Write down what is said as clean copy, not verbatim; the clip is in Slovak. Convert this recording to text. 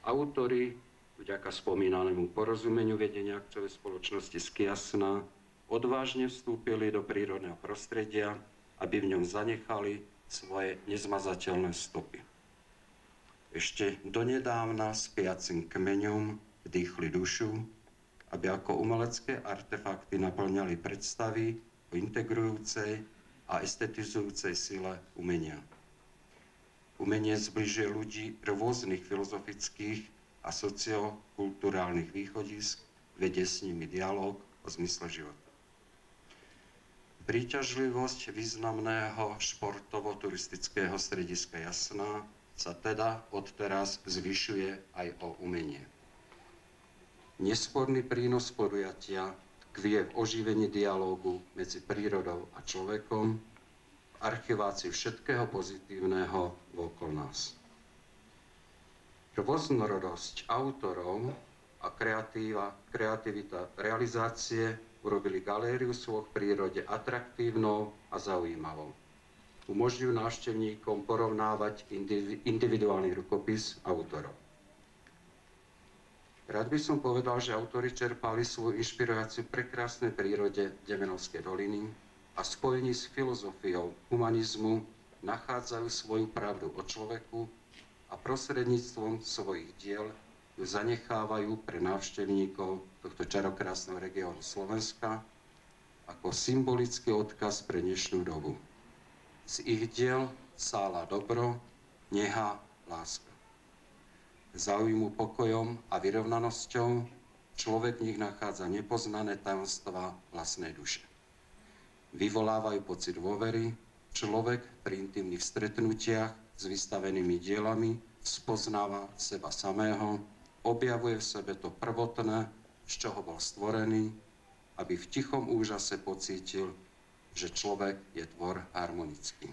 Autori, vďaka spomínanému porozumeniu vedenia akciovej spoločnosti z Kyjasna, odvážne vstúpili do prírodného prostredia, aby v ňom zanechali svoje nezmazateľné stopy. Ešte donedávna spiacim kmeňom vdýchli dušu, aby ako umelecké artefakty naplňali predstavy o integrujúcej a estetizujúcej sile umenia. Umenie zbližuje ľudí rôznych filozofických a sociokulturálnych východisk, vedie s nimi dialóg o zmysle života. Príťažlivosť významného športovo-turistického strediska Jasná sa teda odteraz zvyšuje aj o umenie. Nesporný prínos podujatia tkvie v oživení dialógu medzi prírodou a človekom, v archivácii všetkého pozitívneho okolo nás. Rôznorodosť autorov a kreativita realizácie urobili galériu svoch v prírode atraktívnou a zaujímavou. Umožňujú návštevníkom porovnávať individuálny rukopis autorov. Rád by som povedal, že autori čerpali svoju inšpiráciu v prekrásnej prírode Demenovskej doliny a spojení s filozofiou humanizmu nachádzajú svoju pravdu o človeku a prostredníctvom svojich diel ju zanechávajú pre návštevníkov tohto čarokrásneho regiónu Slovenska ako symbolický odkaz pre dnešnú dobu. Z ich diel sála dobro, neha, láska. Záujmu pokojom a vyrovnanosťou človek v nich nachádza nepoznané tajomstvá vlastnej duše. Vyvolávajú pocit dôvery, človek pri intimných stretnutiach s vystavenými dielami spoznáva seba samého, objavuje v sebe to prvotné, z čoho bol stvorený, aby v tichom úžase pocítil, že človek je tvor harmonický.